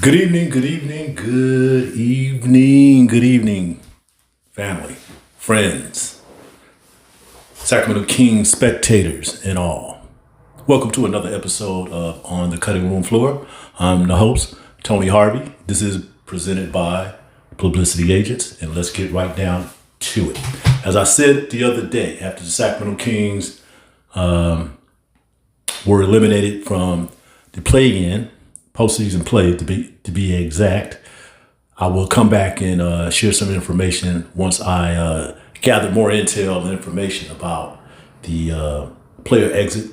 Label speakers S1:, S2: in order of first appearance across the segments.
S1: Good evening, good evening, good evening, good evening, family, friends, Sacramento Kings spectators, and all. Welcome to another episode of On the Cutting Room Floor. I'm the host, Tony Harvey. This is presented by Publicity Agents, and let's get right down to it. As I said the other day, after the Sacramento Kings were eliminated from the play-in, postseason play to be exact, I will come back and share some information once I gather more intel and information about the player exit,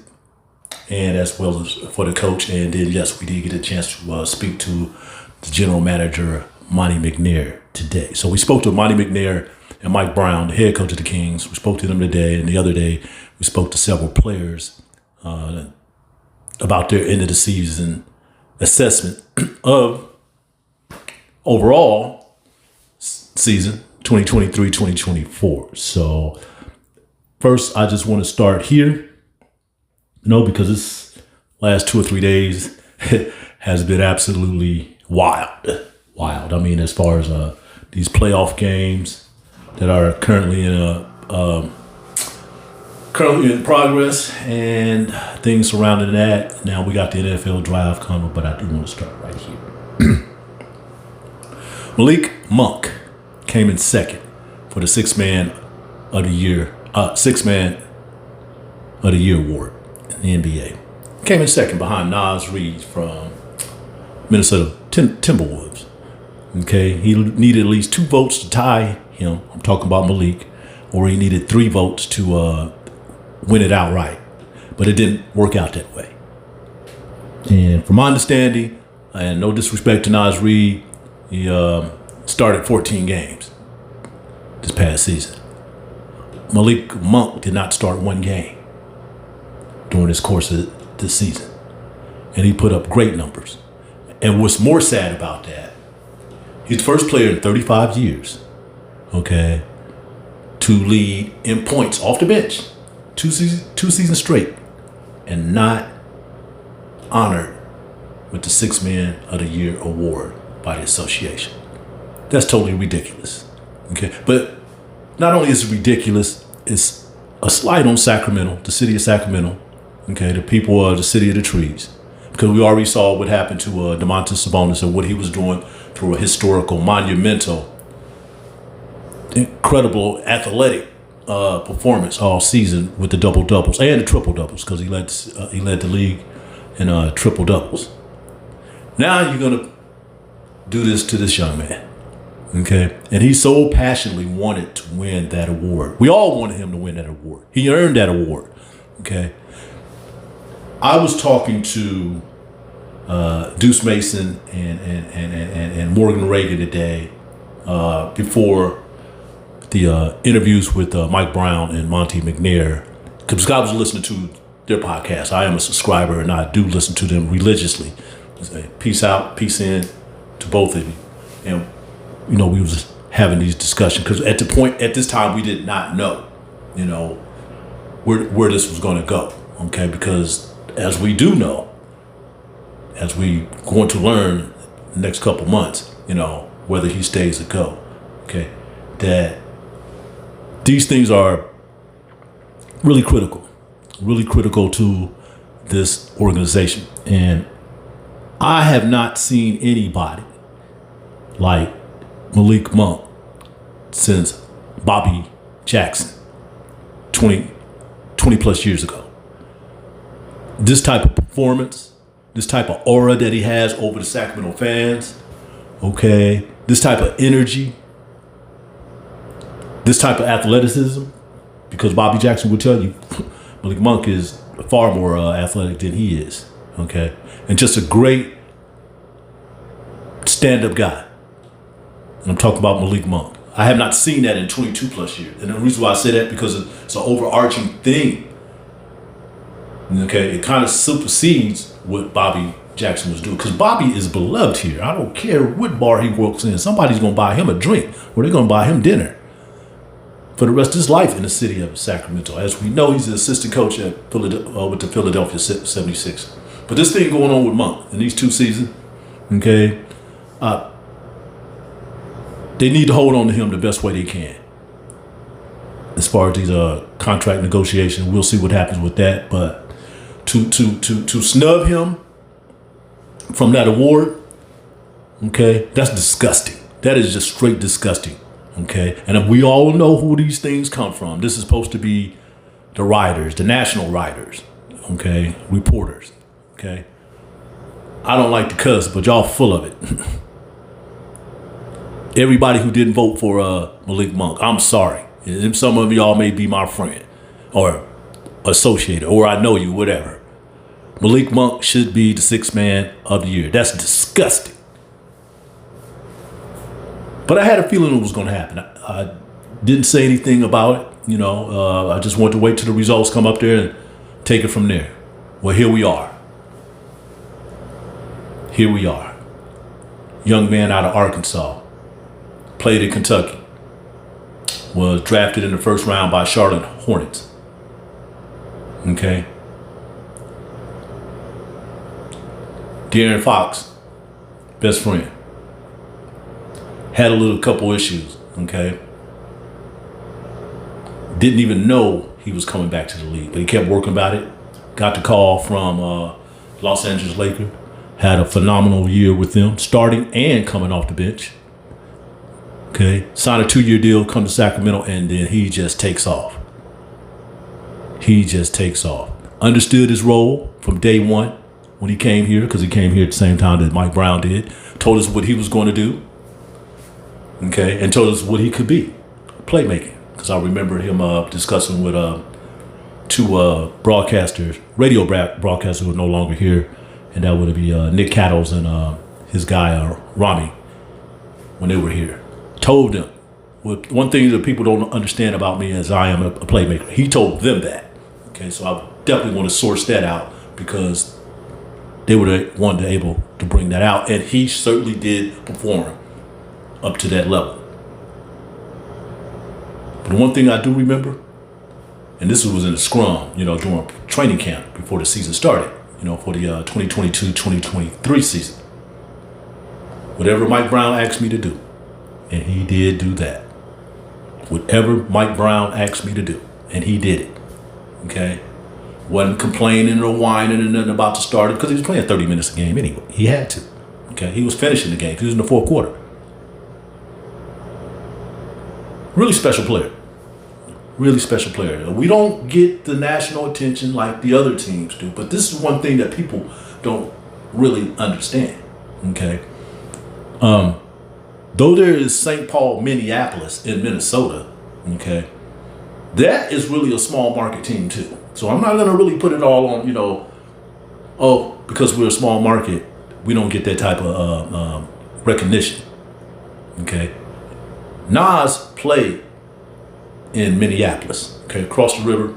S1: and as well as for the coach. And then, yes, we did get a chance to speak to the general manager, Monty McNair, today. So we spoke to Monty McNair and Mike Brown, the head coach of the Kings. We spoke to them today, and the other day we spoke to several players about their end of the season assessment of overall season 2023-2024. So first, I just want to start here, because this last 2 or 3 days has been absolutely wild. I mean, as far as these playoff games that are currently in progress and things surrounding that. Now we got the NFL draft coming, but I do want to start right here. Malik Monk came in second for the Sixth Man of the Year award in the NBA. Came in second behind Naz Reid from Minnesota Timberwolves. Okay, he needed at least 2 votes to tie him. I'm talking about Malik, or he needed 3 votes to win it outright, but it didn't work out that way. And from my understanding, and no disrespect to Naz Reid, he started 14 games this past season. Malik Monk did not start 1 game during this course of this season, and he put up great numbers. And what's more sad about that, he's the first player in 35 years, okay, to lead in points off the bench. 2 seasons straight, and not honored with the Sixth Man of the Year award by the association. That's totally ridiculous. Okay, but not only is it ridiculous, it's a slight on Sacramento, the city of Sacramento. Okay, the people of the city of the trees, because we already saw what happened to Domantas Sabonis and what he was doing through a historical, monumental, incredible, athletic performance all season with the double doubles and the triple doubles, because he led the league in triple doubles. Now you're gonna do this to this young man, okay? And he so passionately wanted to win that award. We all wanted him to win that award. He earned that award, okay? I was talking to Deuce Mason and Morgan Reagan today before the interviews with Mike Brown and Monty McNair, because I was listening to their podcast. I am a subscriber, and I do listen to them religiously. Peace out, peace in to both of you. And we was having these discussions because at this time we did not know, where this was going to go. Okay, because as we do know, as we going to learn the next couple months, whether he stays or go. Okay, that these things are really critical to this organization. And I have not seen anybody like Malik Monk since Bobby Jackson 20 plus years ago. This type of performance, this type of aura that he has over the Sacramento fans, okay, this type of energy, this type of athleticism, because Bobby Jackson will tell you Malik Monk is far more athletic than he is, okay? And just a great stand-up guy. And I'm talking about Malik Monk. I have not seen that in 22 plus years. And the reason why I say that, because it's an overarching thing, okay? It kind of supersedes what Bobby Jackson was doing, because Bobby is beloved here. I don't care what bar he works in. Somebody's going to buy him a drink, or they're going to buy him dinner for the rest of his life in the city of Sacramento. As we know, he's an assistant coach with the Philadelphia 76ers. But this thing going on with Monk in these 2 seasons, okay, They need to hold on to him the best way they can. As far as these contract negotiations, we'll see what happens with that. But to snub him from that award, okay, that's disgusting. That is just straight disgusting. Okay, and we all know who these things come from. This is supposed to be the writers, the national writers, okay, reporters. Okay, I don't like to cuss, but y'all full of it. Everybody who didn't vote for Malik Monk, I'm sorry. Some of y'all may be my friend or associated, or I know you, whatever. Malik Monk should be the sixth man of the year. That's disgusting. But I had a feeling it was going to happen. I didn't say anything about it. You know, I just wanted to wait till the results come up there and take it from there. Well, here we are. Here we are. Young man out of Arkansas. Played in Kentucky. Was drafted in the first round by Charlotte Hornets. Okay. De'Aaron Fox, best friend. Had a little couple issues, okay? Didn't even know he was coming back to the league, but he kept working about it. Got the call from Los Angeles Lakers. Had a phenomenal year with them, starting and coming off the bench. Okay, signed a 2-year deal, come to Sacramento, and then he just takes off. He just takes off. Understood his role from day one when he came here, because he came here at the same time that Mike Brown did. Told us what he was going to do. Okay, and told us what he could be, playmaking. Because I remember him discussing with two broadcasters, radio broadcasters who are no longer here, and that would be Nick Cattles and his guy Rami when they were here. Told them, one thing that people don't understand about me is I am a playmaker. He told them that. Okay, so I definitely want to source that out because they were the one to able to bring that out, and he certainly did perform up to that level. But the one thing I do remember, and this was in the scrum, you know, during training camp before the season started, you know, for the 2022-2023 season. Whatever Mike Brown asked me to do, and he did do that. Whatever Mike Brown asked me to do, and he did it. Okay? Wasn't complaining or whining or nothing about to start it because he was playing 30 minutes a game anyway. He had to. Okay? He was finishing the game. He was in the fourth quarter. Really special player. Really special player. We don't get the national attention like the other teams do, but this is one thing that people don't really understand. Okay? Though there is St. Paul, Minneapolis in Minnesota, okay, that is really a small market team too. So I'm not going to really put it all on, you know, oh, because we're a small market, we don't get that type of recognition. Okay. Naz played in Minneapolis, okay, across the river.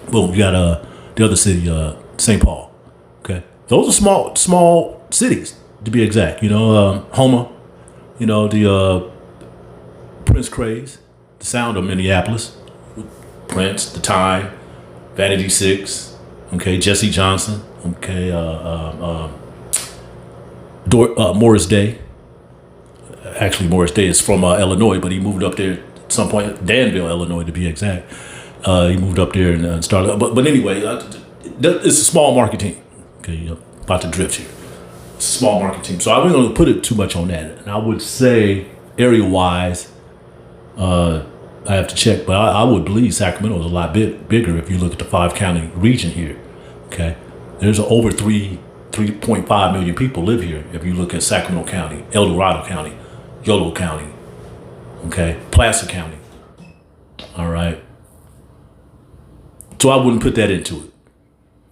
S1: Boom, you got the other city, St. Paul. Okay. Those are small cities, to be exact. You know, Houma. You know, the Prince craze, the sound of Minneapolis, Prince, The Time, Vanity 6, okay, Jesse Johnson, okay, Morris Day. Actually, Morris Day is from Illinois, but he moved up there at some point, Danville, Illinois, to be exact. He moved up there and started. But anyway, it's a small market team. Okay, about to drift here. Small market team. So I wasn't going to put it too much on that. And I would say area-wise, I have to check, but I would believe Sacramento is a lot bigger if you look at the 5-county region here. Okay, there's over 3.5 million people live here if you look at Sacramento County, El Dorado County, Yolo County, okay, Placer County. All right. So I wouldn't put that into it.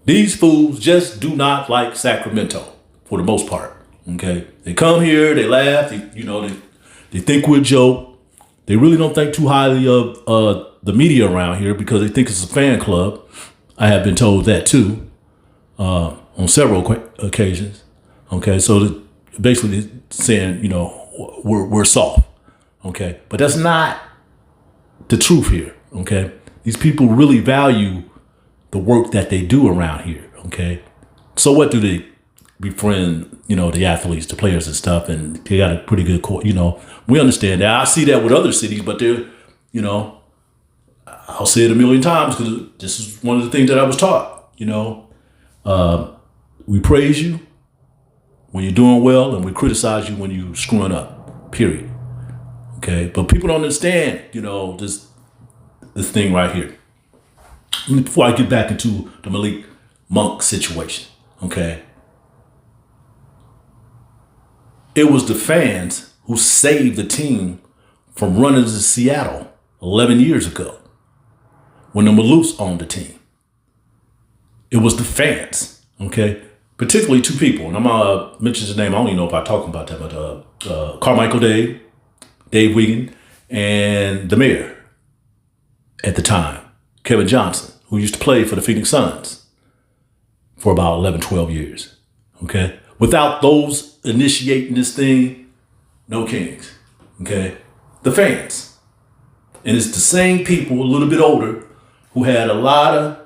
S1: These fools just do not like Sacramento. For the most part, okay? They come here, they laugh, they think we're a joke. They really don't think too highly of the media around here because they think it's a fan club. I have been told that too on several occasions, okay? So basically saying, you know, we're soft, okay? But that's not the truth here, okay? These people really value the work that they do around here, okay? So what do they befriend, the athletes, the players and stuff, and they got a pretty good core. We understand that. I see that with other cities, but they're, I'll say it a million times because this is one of the things that I was taught. We praise you when you're doing well, and we criticize you when you're screwing up. Period. Okay, but people don't understand, this thing right here. Before I get back into the Malik Monk situation, okay, it was the fans who saved the team from running to Seattle 11 years ago when the Maloofs owned the team. It was the fans, okay, particularly two people, and I'm gonna mention his name. I don't even know if I talk about that, but Carmichael Dave Wiegand, and the mayor at the time, Kevin Johnson, who used to play for the Phoenix Suns for about 11, 12 years. Okay. Without those initiating this thing, no Kings. Okay. The fans. And it's the same people, a little bit older, who had a lot of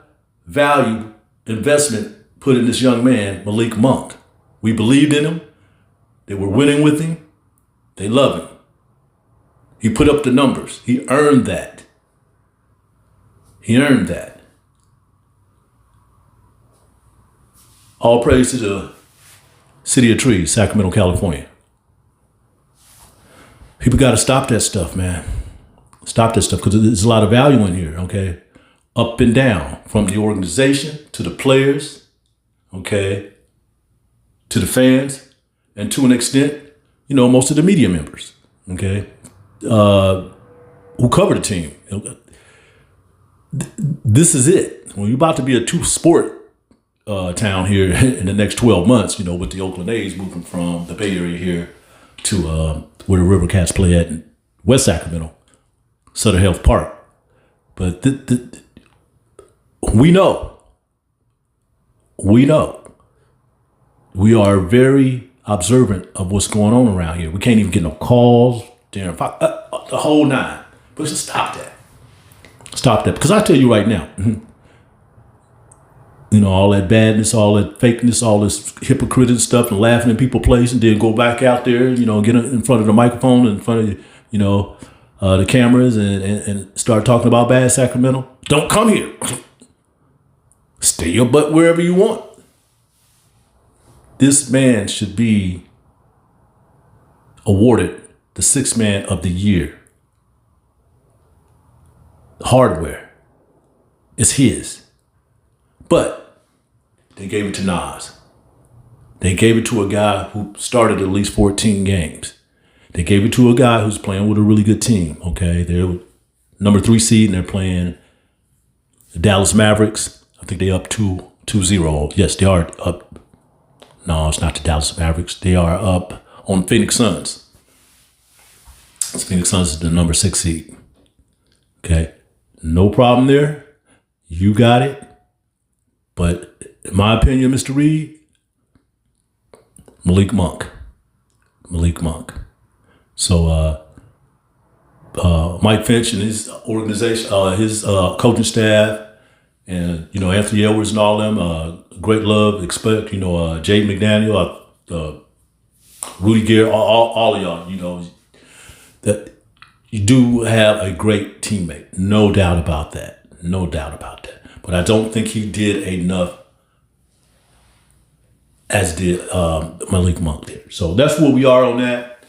S1: value investment put in this young man, Malik Monk. We believed in him. They were winning with him. They love him. He put up the numbers. He earned that. He earned that. All praise to the City of Trees, Sacramento, California. People got to stop that stuff, man. Stop that stuff because there's a lot of value in here, okay? Up and down, from the organization to the players, okay, to the fans, and to an extent, most of the media members, okay, who cover the team. This is it. When you're about to be a two-sport town here in the next 12 months, with the Oakland A's moving from the Bay Area here to where the River Cats play at in West Sacramento, Sutter Health Park. But we know. We are very observant of what's going on around here. We can't even get no calls, the whole nine. But just stop that. Stop that. Because I tell you right now, all that badness, all that fakeness, all this hypocritical stuff and laughing in people's place and then go back out there, get in front of the microphone, in front of, the cameras and start talking about bad Sacramento. Don't come here. Stay your butt wherever you want. This man should be awarded the Sixth Man of the Year. Hardware is his. But they gave it to Naz. They gave it to a guy who started at least 14 games. They gave it to a guy who's playing with a really good team, okay? They're number 3 seed, and they're playing the Dallas Mavericks. I think they're up 2-0. Yes, they are up. No, it's not the Dallas Mavericks. They are up on Phoenix Suns. Phoenix Suns is the number 6 seed. Okay, no problem there. You got it. But in my opinion, Mr. Reid, Malik Monk. So Mike Finch and his organization, his coaching staff, and Anthony Edwards and all them, great love, expect, Jay McDaniel, Rudy Gere, all of y'all, that you do have a great teammate. No doubt about that. But I don't think he did enough as did Malik Monk did. So that's where we are on that.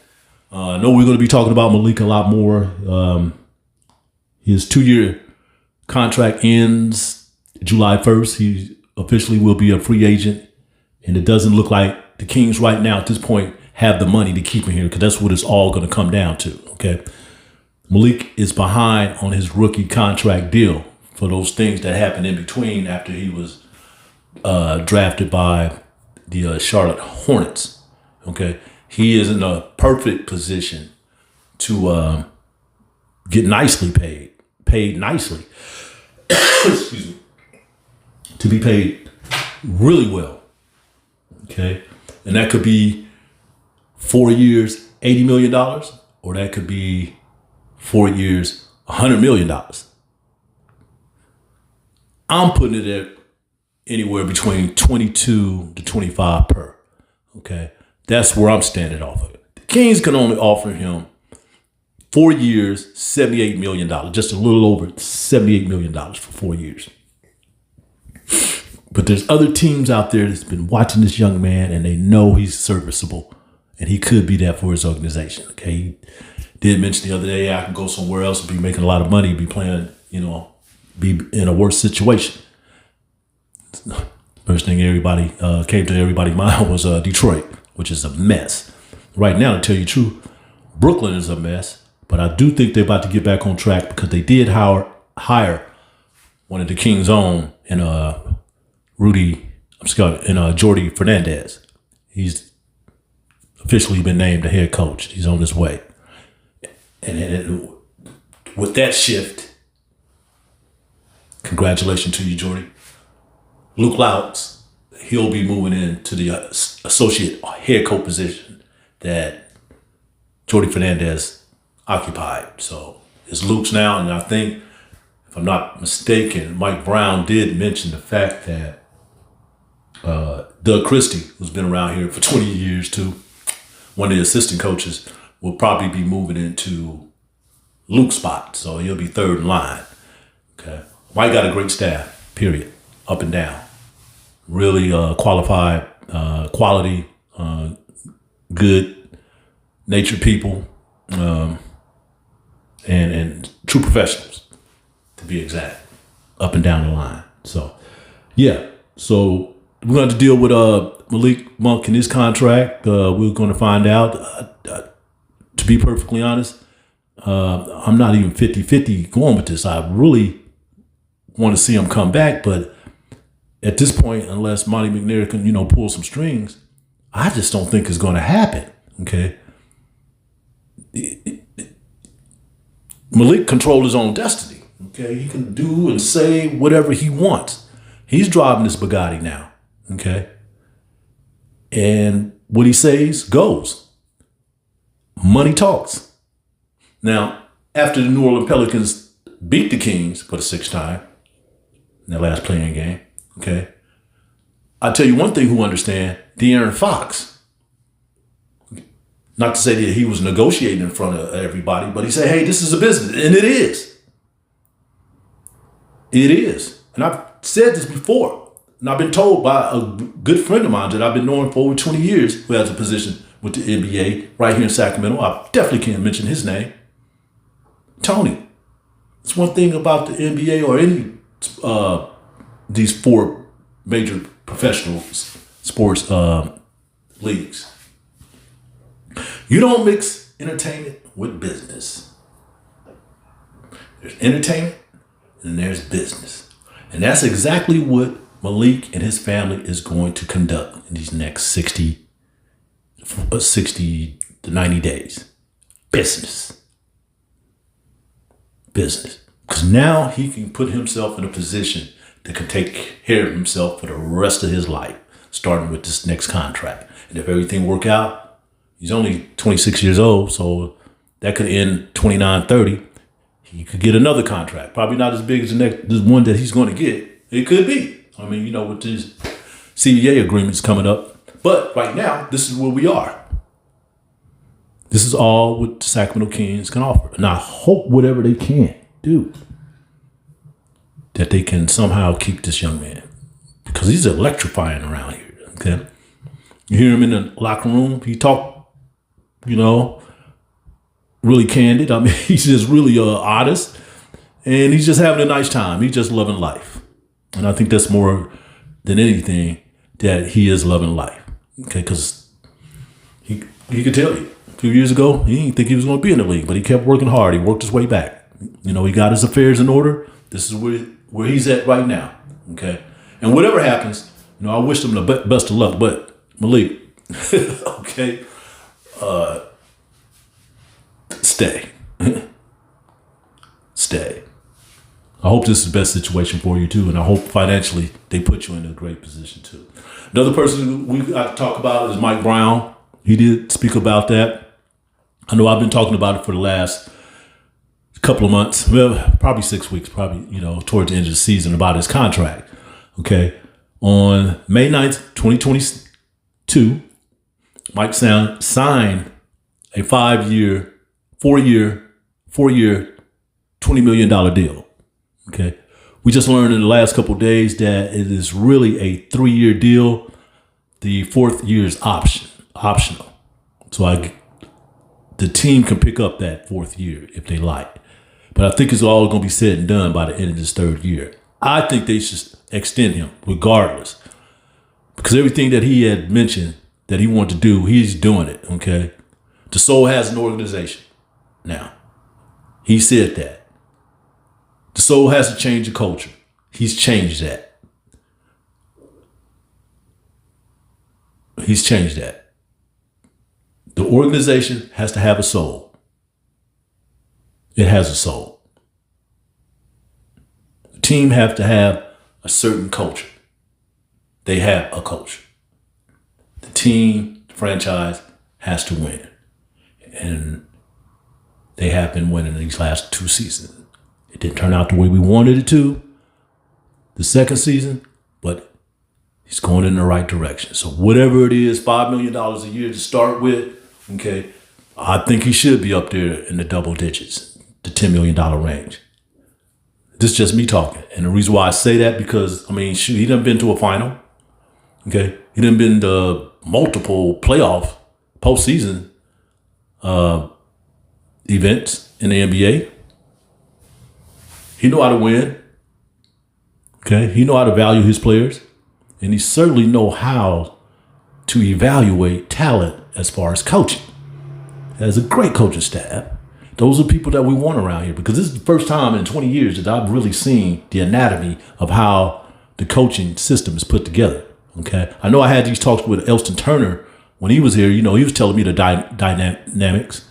S1: I know we're going to be talking about Malik a lot more. His 2-year contract ends July 1st. He officially will be a free agent. And it doesn't look like the Kings right now at this point have the money to keep him here because that's what it's all going to come down to. Okay. Malik is behind on his rookie contract deal for those things that happened in between after he was drafted by the Charlotte Hornets. Okay. He is in a perfect position to get nicely paid nicely. Excuse me. To be paid really well. Okay. And that could be 4 years, $80 million, or that could be 4 years, $100 million. I'm putting it at anywhere between 22 to 25 per. Okay. That's where I'm standing off of it. The Kings can only offer him 4 years, $78 million, just a little over $78 million for 4 years. But there's other teams out there that's been watching this young man and they know he's serviceable and he could be that for his organization. Okay. He did mention the other day, I can go somewhere else and be making a lot of money, be playing, be in a worse situation. First thing everybody came to everybody's mind was Detroit, which is a mess. Right now, to tell you the truth, Brooklyn is a mess, but I do think they're about to get back on track because they did hire one of the Kings' own and Jordy Fernandez. He's officially been named the head coach. He's on his way. And with that shift, congratulations to you, Jordy. Luke Louts, he'll be moving into the associate head coach position that Jordy Fernandez occupied. So it's Luke's now, and I think, if I'm not mistaken, Mike Brown did mention the fact that Doug Christie, who's been around here for 20 years too, one of the assistant coaches, will probably be moving into Luke's spot. So he'll be third in line. Okay. Mike got a great staff, period, up and down. Really qualified, quality, good natured people, and true professionals, to be exact, up and down the line. So, yeah. So we're going to deal with Malik Monk and his contract. We're going to find out. To be perfectly honest, I'm not even 50-50 going with this. I really want to see him come back, but at this point, unless Monty McNair can, pull some strings, I just don't think it's going to happen. Okay. Malik controls his own destiny. Okay. He can do and say whatever he wants. He's driving this Bugatti now. Okay. And what he says goes. Money talks. Now, after the New Orleans Pelicans beat the Kings for the sixth time in their last playing game, okay, I'll tell you one thing who understand, De'Aaron Fox. Not to say that he was negotiating in front of everybody, but he said, hey, this is a business. And it is. It is. And I've said this before. And I've been told by a good friend of mine that I've been knowing for over 20 years who has a position with the NBA right here in Sacramento. I definitely can't mention his name. Tony. It's one thing about the NBA or any these four major professional sports leagues. You don't mix entertainment with business. There's entertainment and there's business. And that's exactly what Malik and his family is going to conduct in these next 60 to 90 days. Business. Because now he can put himself in a position that can take care of himself for the rest of his life, starting with this next contract. And if everything work out, he's only 26 years old, so that could end 29, 30. He could get another contract. Probably not as big as the one that he's going to get. It could be. I mean, with these CBA agreements coming up. But right now, this is where we are. This is all what the Sacramento Kings can offer. And I hope whatever they can do, that they can somehow keep this young man. Because he's electrifying around here, okay? You hear him in the locker room, he talk, really candid. I mean, he's just really honest. And he's just having a nice time. He's just loving life. And I think that's more than anything that he is loving life. Okay, because he could tell you a few years ago, he didn't think he was going to be in the league, but he kept working hard. He worked his way back. He got his affairs in order. This is where he's at right now. Okay, and whatever happens, I wish him the best of luck. But Malik, okay, stay. Stay. I hope this is the best situation for you too, and I hope financially they put you in a great position too. Another person we got to talk about is Mike Brown. He did speak about that. I know I've been talking about it for the last couple of months, well, probably 6 weeks, towards the end of the season, about his contract. Okay, on May 9th, 2022, Mike signed a 4-year, $20 million deal. Okay. We just learned in the last couple of days that it is really a 3-year deal. The 4th year is optional. So the team can pick up that 4th year if they like. But I think it's all going to be said and done by the end of this 3rd year. I think they should extend him regardless. Because everything that he had mentioned that he wanted to do, he's doing it, okay? The Soul has an organization now. He said that. The Soul has to change the culture. He's changed that. He's changed that. The organization has to have a soul. It has a soul. The team have to have a certain culture. They have a culture. The team, the franchise has to win. And they have been winning these last 2 seasons. It didn't turn out the way we wanted it to the 2nd season, but he's going in the right direction. So whatever it is, $5 million a year to start with, okay, I think he should be up there in the double digits, the $10 million range. This is just me talking. And the reason why I say that, because, he done been to a final. Okay. He done been to multiple playoff, postseason events in the NBA. He know how to win. Okay. He know how to value his players. And he certainly know how to evaluate talent as far as coaching. He has a great coaching staff. Those are people that we want around here, because this is the first time in 20 years that I've really seen the anatomy of how the coaching system is put together. Okay. I know I had these talks with Elston Turner when he was here. He was telling me the dynamics.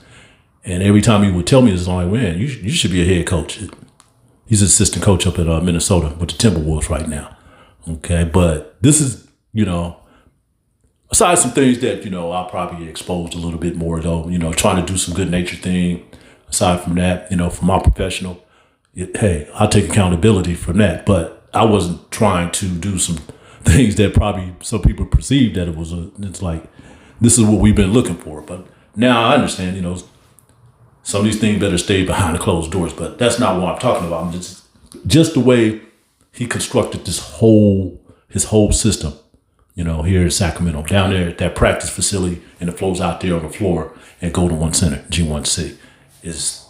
S1: And every time he would tell me this, I'm like, man, you should be a head coach. He's an assistant coach up at Minnesota with the Timberwolves right now. Okay. But this is, aside some things that, I'll probably expose a little bit more though, trying to do some good nature thing. Aside from that, from my professional, hey, I'll take accountability from that. But I wasn't trying to do some things that probably some people perceived that it's like, this is what we've been looking for. But now I understand, some of these things better stay behind the closed doors. But that's not what I'm talking about. I'm just the way he constructed his whole system, here in Sacramento, down there at that practice facility, and it flows out there on the floor at Golden One Center, G1C, is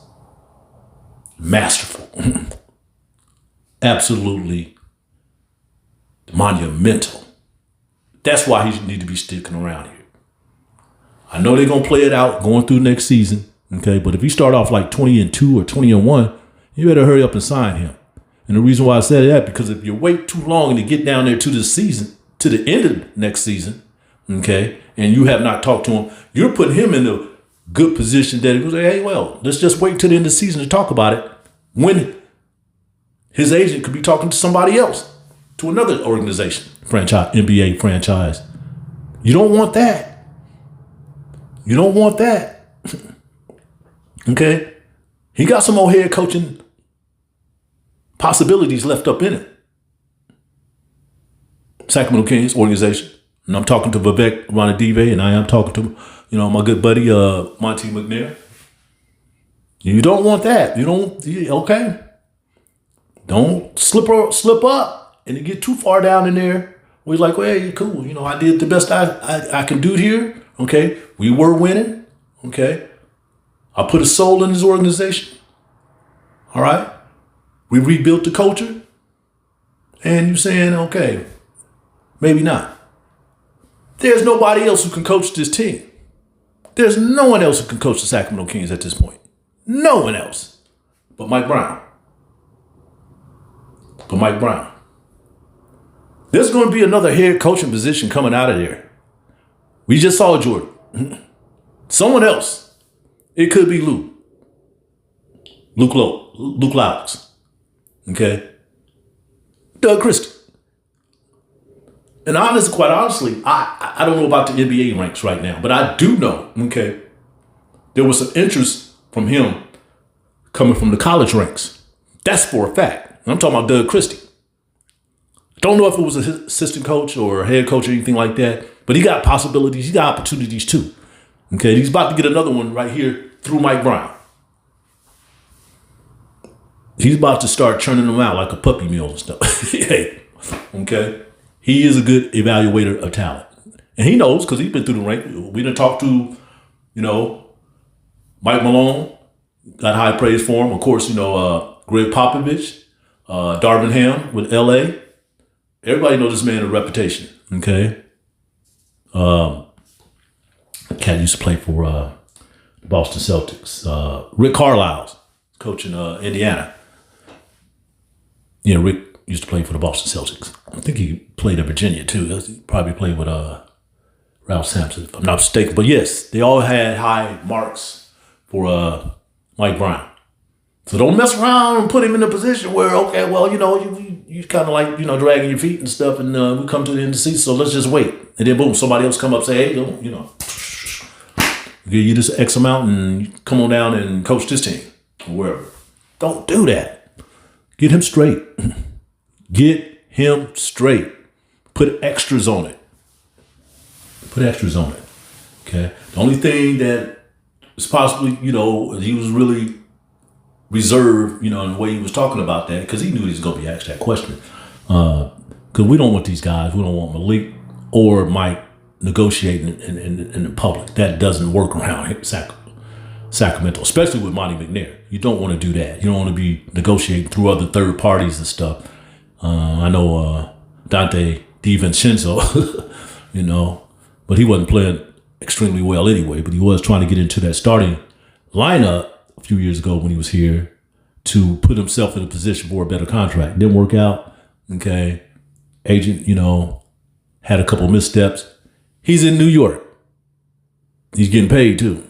S1: masterful. Absolutely monumental. That's why he need to be sticking around here. I know they're going to play it out going through next season, okay? But if he start off like 20-2 or 20-1, you better hurry up and sign him. And the reason why I said that, because if you wait too long to get down there to the season, to the end of next season, okay, and you have not talked to him, you're putting him in a good position that he was like, hey, well, let's just wait till the end of the season to talk about it, when his agent could be talking to somebody else, to another organization, franchise, NBA franchise. You don't want that. You don't want that. Okay? He got some more head coaching possibilities left up in it. Sacramento Kings organization. And I'm talking to Vivek Ranadive, and I am talking to, my good buddy, Monty McNair. You don't want that. Okay? Don't slip up and you get too far down in there. We're like, well, hey, cool. I did the best I can do here. Okay? We were winning. Okay? I put a soul in this organization. All right? We rebuilt the culture. And you're saying, okay, maybe not. There's nobody else who can coach this team. There's no one else who can coach the Sacramento Kings at this point. No one else but Mike Brown. There's going to be another head coaching position coming out of there. We just saw Jordan. Someone else. It could be Luke Loucks. Okay? Doug Christie. And quite honestly, I don't know about the NBA ranks right now, but I do know, okay, there was some interest from him coming from the college ranks. That's for a fact. I'm talking about Doug Christie. Don't know if it was an assistant coach or a head coach or anything like that, But he got possibilities. He got opportunities too. Okay, he's about to get another one right here through Mike Brown. He's about to start churning them out like a puppy mill and stuff. Hey, okay. He is a good evaluator of talent. And he knows because he's been through the rank. We done talked to, Mike Malone, got high praise for him. Of course, Greg Popovich, Darvin Ham with LA. Everybody knows this man a reputation. Okay. Cat used to play for the Boston Celtics. Rick Carlisle's coaching Indiana. Yeah, Rick used to play for the Boston Celtics. I think he played at Virginia too. He probably played with Ralph Sampson, if I'm not mistaken. But yes, they all had high marks for Mike Brown. So don't mess around and put him in a position where, okay, well, you kind of like, dragging your feet and stuff, and we come to the end of the season, so let's just wait. And then boom, somebody else come up and say, hey, give you this X amount and come on down and coach this team or wherever. Don't do that. Get him straight. Get him straight. Put extras on it. Okay. The only thing that is possibly, he was really reserved, in the way he was talking about that, because he knew he was going to be asked that question. Because we don't want these guys. We don't want Malik or Mike negotiating in the public. That doesn't work around here, Sacramento, especially with Monty McNair. You don't want to do that. You don't want to be negotiating through other third parties and stuff. I know Dante DiVincenzo, but he wasn't playing extremely well anyway. But he was trying to get into that starting lineup a few years ago when he was here to put himself in a position for a better contract. Didn't work out. Okay. Agent, had a couple missteps. He's in New York. He's getting paid too.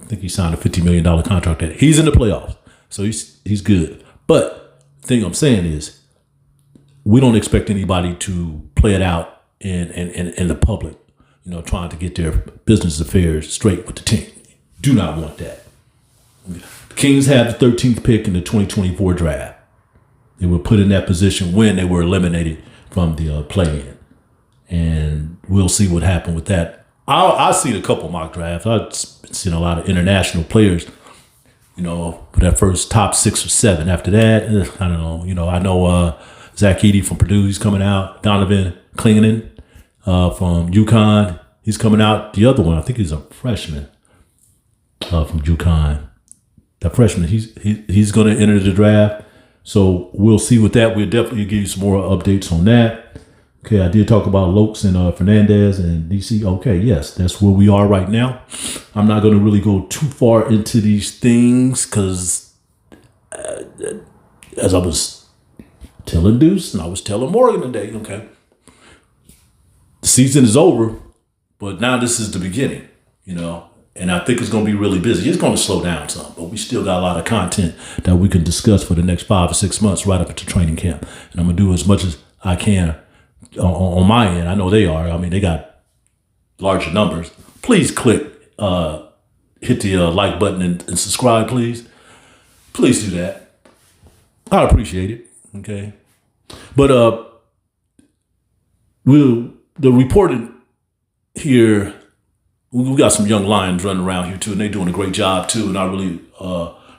S1: I think he signed a $50 million contract. He's in the playoffs. So he's good. But the thing I'm saying is we don't expect anybody to play it out in the public, trying to get their business affairs straight with the team. Do not want that. The Kings have the 13th pick in the 2024 draft. They were put in that position when they were eliminated from the play-in. And we'll see what happened with that. I've seen a couple mock drafts. I've seen a lot of international players, for that first top 6 or 7. After that, I don't know. I know Zach Edey from Purdue, he's coming out. Donovan Clingan from UConn, he's coming out. The other one, I think he's a freshman from UConn. That freshman, he's going to enter the draft. So we'll see with that. We'll definitely give you some more updates on that. Okay, I did talk about Lokes and Fernandez and DC. Okay, yes, that's where we are right now. I'm not going to really go too far into these things because as I was telling Deuce and I was telling Morgan today, okay, the season is over, but now this is the beginning, and I think it's going to be really busy. It's going to slow down some, but we still got a lot of content that we can discuss for the next 5 or 6 months right up into training camp. And I'm going to do as much as I can on my end. I know they are. I mean, they got larger numbers. Please click, hit the like button and subscribe, please. Please do that. I'd appreciate it. Okay. But the reporting here, we got some young Lions running around here too, and they're doing a great job too. And I really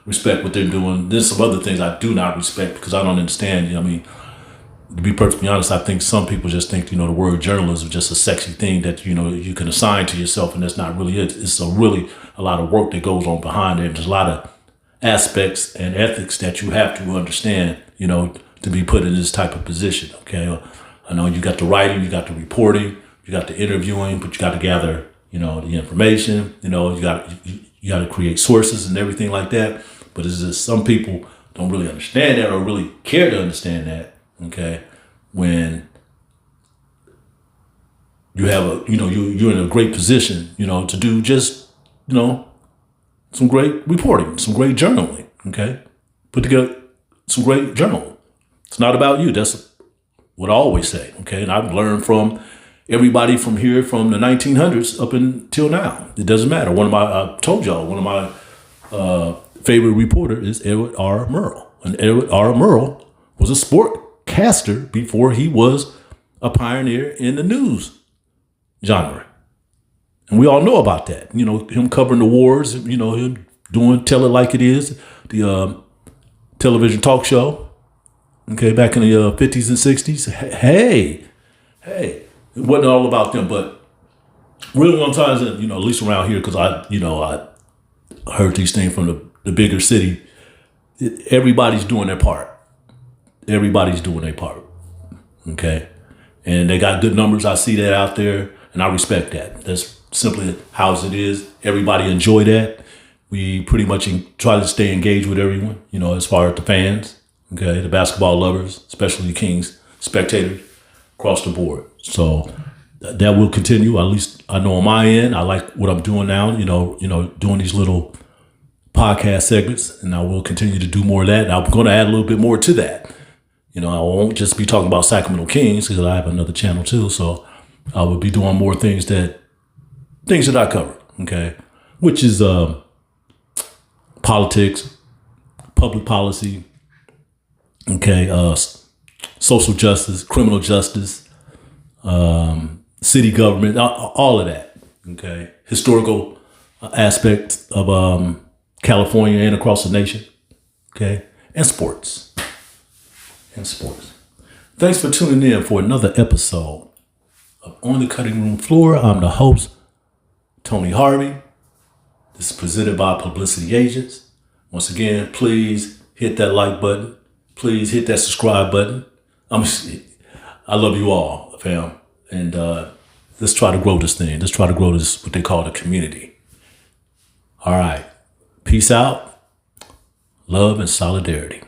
S1: respect what they're doing. There's some other things I do not respect because I don't understand. To be perfectly honest, I think some people just think, the word journalism is just a sexy thing that, you can assign to yourself, and that's not really it. It's really a lot of work that goes on behind it. There's a lot of aspects and ethics that you have to understand, to be put in this type of position, okay? I know you got the writing, you got the reporting, you got the interviewing, but you got to gather, the information, you got to create sources and everything like that. But it's just some people don't really understand that or really care to understand that. Okay, when you have you're in a great position, to do just, some great reporting, some great journaling. Okay, put together some great journaling. It's not about you. That's what I always say. Okay, and I've learned from everybody from here from the 1900s up until now. It doesn't matter. I told y'all, one of my favorite reporter is Edward R. Murrow, and Edward R. Murrow was a sportcaster before he was a pioneer in the news genre. And we all know about that. You know, him covering the wars, you know, him doing Tell It Like It Is, the television talk show, okay, back in the 50s and 60s. Hey, it wasn't all about them, but really one time, you know, at least around here, because I heard these things from the bigger city, everybody's doing their part. Everybody's doing their part, okay? And they got good numbers. I see that out there, and I respect that. That's simply how it is. Everybody enjoy that. We pretty much try to stay engaged with everyone, you know, as far as the fans, okay, the basketball lovers, especially the Kings, spectators, across the board. So that will continue. At least I know on my end, I like what I'm doing now, you know, doing these little podcast segments, and I will continue to do more of that. And I'm going to add a little bit more to that. You know, I won't just be talking about Sacramento Kings because I have another channel too. So I will be doing more things that I cover, okay, which is politics, public policy, okay, social justice, criminal justice, city government, all of that, okay, historical aspect of California and across the nation, okay, and sports. Thanks for tuning in for another episode of On the Cutting Room Floor. I'm the host, Tony Harvey. This is presented by Publicity Agents. Once again, please hit that like button. Please hit that subscribe button. I love you all, fam. And let's try to grow this thing. Let's try to grow this, what they call the community. All right. Peace out. Love and solidarity.